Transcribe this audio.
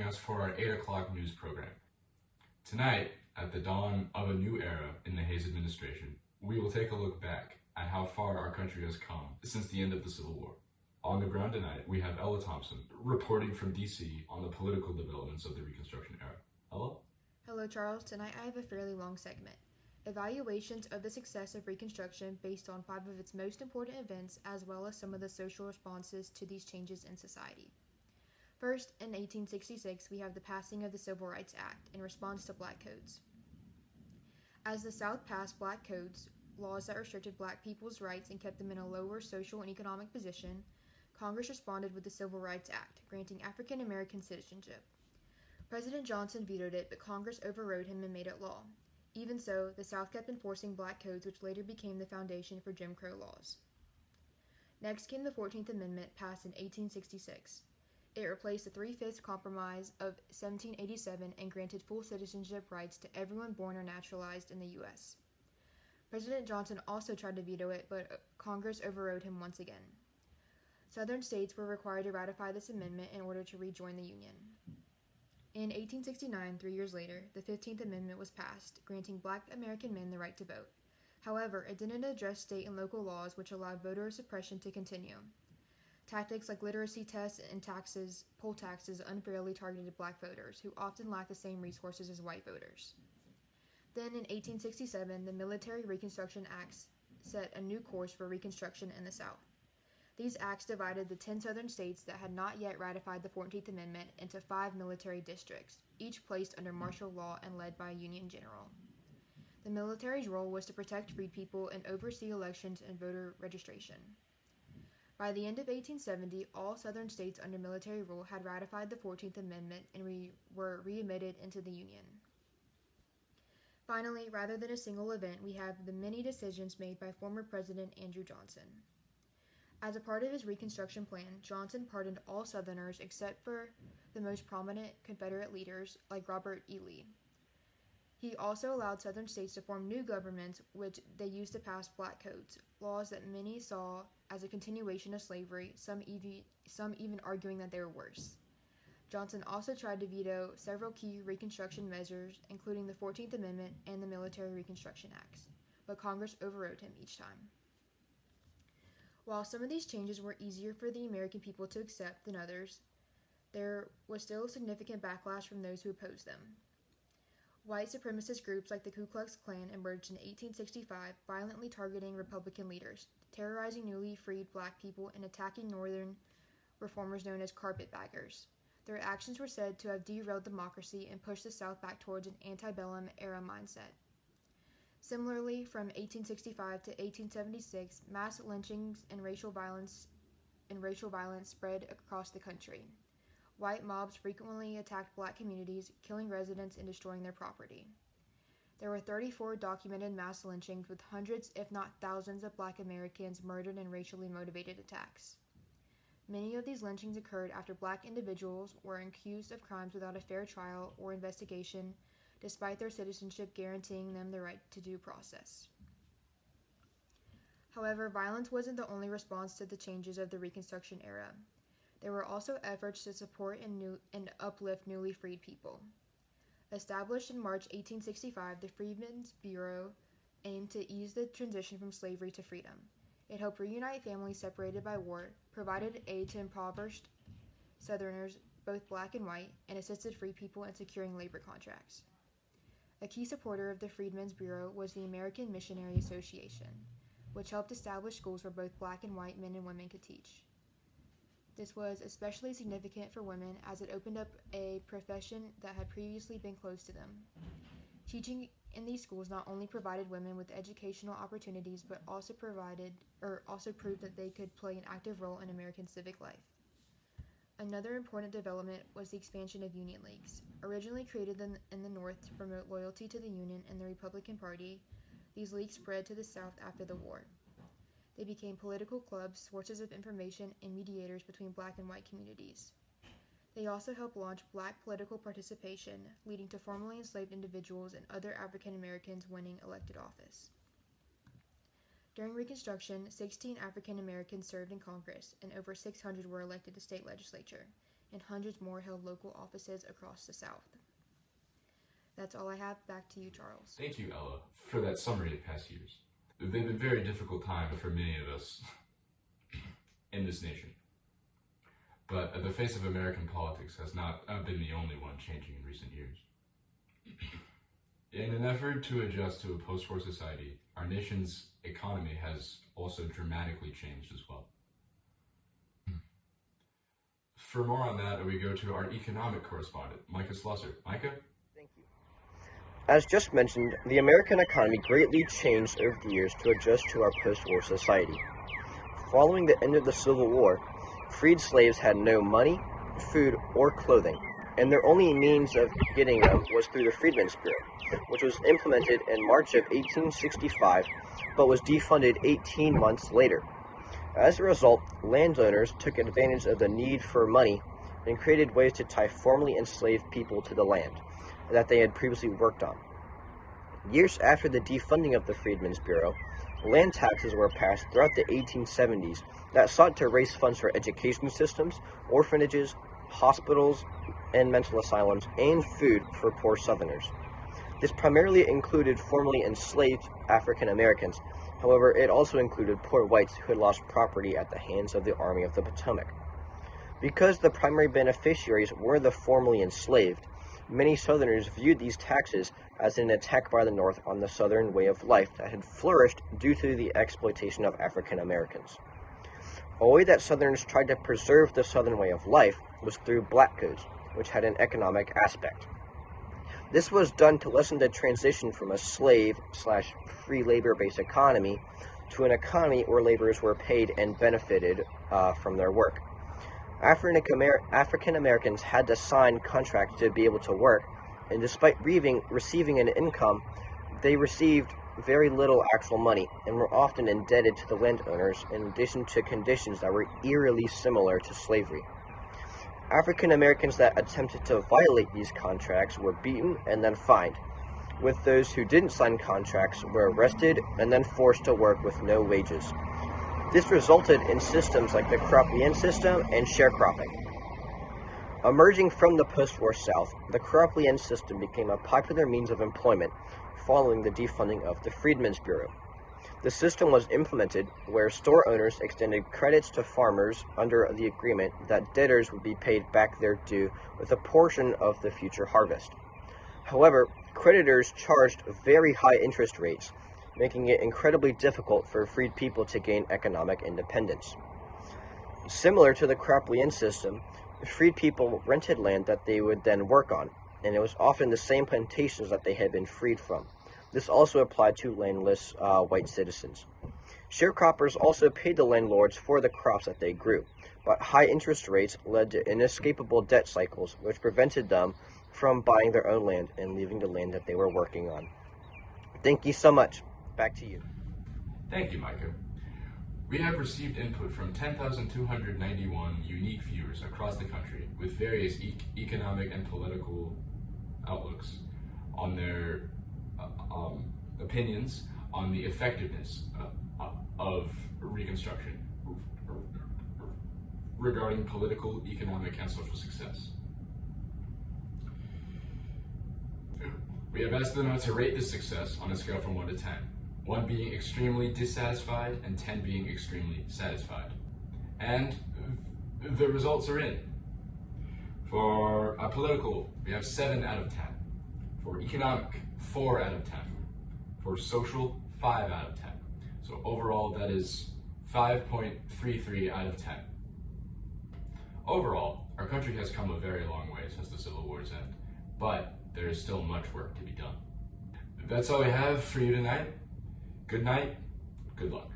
us for our 8 o'clock news program. Tonight, at the dawn of a new era in the Hayes administration, we will take a look back at how far our country has come since the end of the Civil War. On the ground tonight, we have Ella Thompson reporting from DC on the political developments of the Reconstruction era. Ella? Hello, Charles. Tonight I have a fairly long segment. Evaluations of the success of Reconstruction based on 5 of its most important events, as well as some of the social responses to these changes in society. First, in 1866, we have the passing of the Civil Rights Act in response to black codes. As the South passed black codes, laws that restricted black people's rights and kept them in a lower social and economic position, Congress responded with the Civil Rights Act, granting African American citizenship. President Johnson vetoed it, but Congress overrode him and made it law. Even so, the South kept enforcing black codes, which later became the foundation for Jim Crow laws. Next came the 14th Amendment, passed in 1866. It replaced the Three-Fifths Compromise of 1787 and granted full citizenship rights to everyone born or naturalized in the U.S. President Johnson also tried to veto it, but Congress overrode him once again. Southern states were required to ratify this amendment in order to rejoin the Union. In 1869, 3 years later, the 15th Amendment was passed, granting black American men the right to vote. However, it didn't address state and local laws which allowed voter suppression to continue. Tactics like literacy tests and poll taxes unfairly targeted black voters, who often lacked the same resources as white voters. Then, in 1867, the Military Reconstruction Acts set a new course for Reconstruction in the South. These acts divided the 10 southern states that had not yet ratified the 14th Amendment into 5 military districts, each placed under martial law and led by a Union general. The military's role was to protect freed people and oversee elections and voter registration. By the end of 1870, all southern states under military rule had ratified the 14th Amendment and were readmitted into the Union. Finally, rather than a single event, we have the many decisions made by former President Andrew Johnson. As a part of his Reconstruction plan, Johnson pardoned all Southerners except for the most prominent Confederate leaders like Robert E. Lee. He also allowed Southern states to form new governments, which they used to pass black codes, laws that many saw as a continuation of slavery, some even arguing that they were worse. Johnson also tried to veto several key Reconstruction measures, including the 14th Amendment and the Military Reconstruction Acts, but Congress overrode him each time. While some of these changes were easier for the American people to accept than others, there was still a significant backlash from those who opposed them. White supremacist groups like the Ku Klux Klan emerged in 1865, violently targeting Republican leaders, terrorizing newly freed black people, and attacking Northern reformers known as carpetbaggers. Their actions were said to have derailed democracy and pushed the South back towards an antebellum era mindset. Similarly, from 1865 to 1876, mass lynchings and racial violence spread across the country. White mobs frequently attacked black communities, killing residents and destroying their property. There were 34 documented mass lynchings, with hundreds, if not thousands, of black Americans murdered in racially motivated attacks. Many of these lynchings occurred after black individuals were accused of crimes without a fair trial or investigation, despite their citizenship guaranteeing them the right to due process. However, violence wasn't the only response to the changes of the Reconstruction era. There were also efforts to support and uplift newly freed people. Established in March 1865, the Freedmen's Bureau aimed to ease the transition from slavery to freedom. It helped reunite families separated by war, provided aid to impoverished Southerners, both black and white, and assisted free people in securing labor contracts. A key supporter of the Freedmen's Bureau was the American Missionary Association, which helped establish schools where both black and white men and women could teach. This was especially significant for women, as it opened up a profession that had previously been closed to them. Teaching in these schools not only provided women with educational opportunities, but also proved that they could play an active role in American civic life. Another important development was the expansion of Union Leagues. Originally created in the North to promote loyalty to the Union and the Republican Party, these leagues spread to the South after the war. They became political clubs, sources of information, and mediators between black and white communities. They also helped launch black political participation, leading to formerly enslaved individuals and other African Americans winning elected office. During Reconstruction, 16 African Americans served in Congress, and over 600 were elected to state legislature, and hundreds more held local offices across the South. That's all I have. Back to you, Charles. Thank you, Ella, for that summary of past years. They've been very difficult times for many of us in this nation. But the face of American politics has not been the only one changing in recent years. In an effort to adjust to a post-war society, our nation's economy has also dramatically changed as well. For more on that, we go to our economic correspondent, Micah Slusser. Micah? Thank you. As just mentioned, the American economy greatly changed over the years to adjust to our post-war society. Following the end of the Civil War, freed slaves had no money, food, or clothing, and their only means of getting them was through the Freedmen's Bureau, which was implemented in March of 1865, but was defunded 18 months later. As a result, landowners took advantage of the need for money and created ways to tie formerly enslaved people to the land that they had previously worked on. Years after the defunding of the Freedmen's Bureau, land taxes were passed throughout the 1870s that sought to raise funds for education systems, orphanages, hospitals, and mental asylums, and food for poor Southerners. This primarily included formerly enslaved African Americans. However, it also included poor whites who had lost property at the hands of the Army of the Potomac. Because the primary beneficiaries were the formerly enslaved, many Southerners viewed these taxes as an attack by the North on the Southern way of life that had flourished due to the exploitation of African Americans. A way that Southerners tried to preserve the Southern way of life was through black codes, which had an economic aspect. This was done to lessen the transition from a slave/free labor-based economy to an economy where laborers were paid and benefited from their work. African Americans had to sign contracts to be able to work, and despite receiving an income, they received very little actual money and were often indebted to the landowners in addition to conditions that were eerily similar to slavery. African Americans that attempted to violate these contracts were beaten and then fined, with those who didn't sign contracts were arrested and then forced to work with no wages. This resulted in systems like the Cropland system and sharecropping. Emerging from the post-war South, the Cropland system became a popular means of employment following the defunding of the Freedmen's Bureau. The system was implemented where store owners extended credits to farmers under the agreement that debtors would be paid back their due with a portion of the future harvest. However, creditors charged very high interest rates, making it incredibly difficult for freed people to gain economic independence. Similar to the Cropland system, freed people rented land that they would then work on, and it was often the same plantations that they had been freed from. This also applied to landless white citizens. Sharecroppers also paid the landlords for the crops that they grew, but high interest rates led to inescapable debt cycles, which prevented them from buying their own land and leaving the land that they were working on. Thank you so much. Back to you. Thank you, Micah. We have received input from 10,291 unique viewers across the country with various economic and political outlooks on their opinions on the effectiveness of Reconstruction regarding political, economic, and social success. We have asked them to rate this success on a scale from 1 to 10, 1 being extremely dissatisfied and 10 being extremely satisfied. And the results are in. For political, we have 7 out of 10. For economic, 4 out of 10. For social, 5 out of 10. So overall, that is 5.33 out of 10. Overall, our country has come a very long way since the Civil War's end, but there is still much work to be done. That's all we have for you tonight. Good night, good luck.